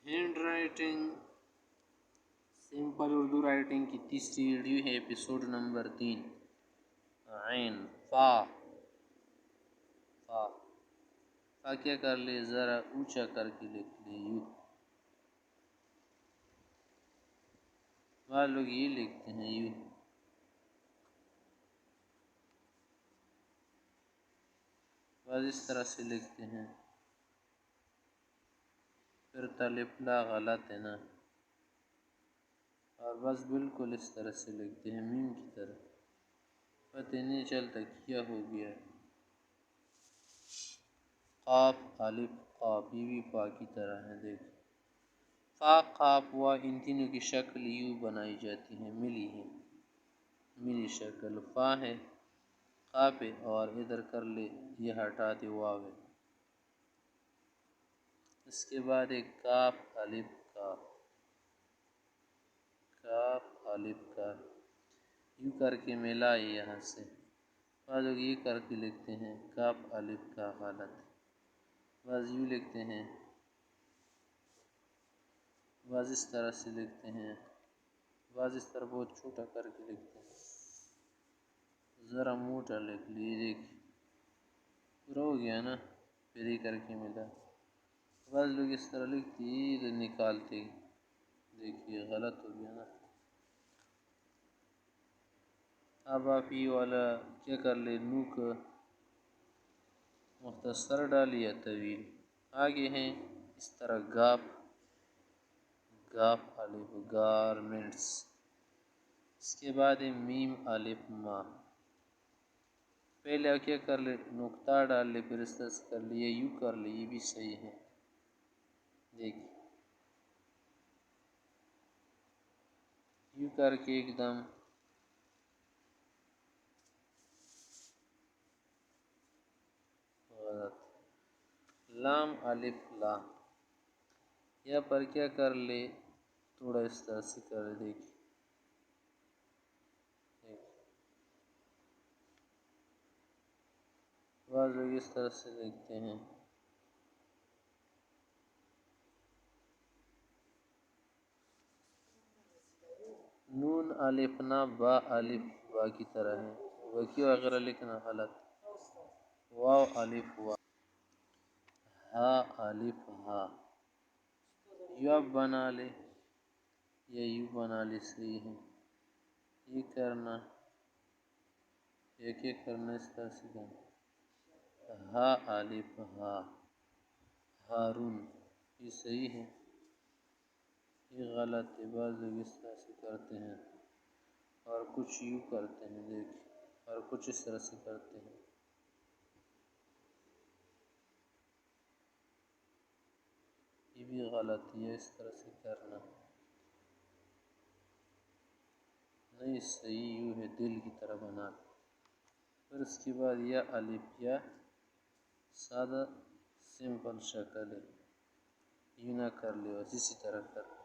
Hand writing simple Urdu writing کی تیسری video ہے، ایپیسوڈ نمبر 3۔ عین فا فا فا کیا کر لے، ذرا اونچا کر کے لکھ لے یوں۔ بعض لوگ یہ لکھتے ہیں یوں، بعض اس طرح سے لکھتے ہیں، پھر تلفلا غلط ہے نا، اور بس بالکل اس طرح سے لکھتے ہیں میم کی طرح، پتہ نہیں چلتا کیا ہو گیا۔ قاف الف قاف، یہ بھی فا کی طرح ہے، دیکھ فا قاف وا، ان تینوں کی شکل یوں بنائی جاتی ہے، ملی شکل۔ فا ہے، قاف ہے، اور ادھر کر لے یہ ہٹا دے واو ہے۔ اس کے بعد ایک کاف الف کاف، کاف الف کاف، یوں کر کے ملا یہاں سے۔ بعض لوگ یہ کر کے لکھتے ہیں کاف الف کا، غلط۔ بعض یوں لکھتے ہیں، بعض اس طرح سے لکھتے ہیں، بعض اس طرح بہت چھوٹا کر کے لکھتے ہیں، ذرا موٹا لکھ لیے، دیکھ پورا ہو گیا نا، پھر ہی کر کے ملا۔ بعض لوگ اس طرح لکھتے ادھر نکالتے، دیکھیے غلط ہو گیا نا۔ اب آپ یہ والا کیا کر لے، نو کا مختصر ڈالی یا طویل۔ آگے ہیں اس طرح گاف، گاف الف گارمنٹس۔ اس کے بعد ہے میم الف ما، پہلے کیا کر لے، نقطہ ڈال لے، پھر اس طرح سے کر لے، یوں کر لے، یہ بھی صحیح ہے، دیکھ یوں کر کے ایک دم غلط۔ لام الف لا، یہاں پر کیا کر لے، تھوڑا اس طرح سے کر لے، دیکھ بعض لوگ اس طرح سے لکھتے ہیں۔ نون الف نا، با الف با کی طرح ہے، وکی وغیرہ لکھنا غلط۔ واو الف وا، ہا الف ہا، یوں اب بنا لے یا یوں بنا لے، صحیح ہے۔ یہ کرنا، ایک ایک کرنا، اس طرح سے کرنا۔ ہا الف ہا، ہارون، یہ صحیح ہے، یہ غلط ہے۔ بعض لوگ اس طرح سے کرتے ہیں، اور کچھ یوں کرتے ہیں، دیکھ، اور کچھ اس طرح سے کرتے ہیں، یہ بھی غلط ہے، اس طرح سے کرنا نہیں صحیح، یوں ہے، دل کی طرح بنا۔ پھر اس کے بعد یا الف یا، سادہ سمپل شکل ہے، یوں نہ کر لے، بس اسی طرح کر۔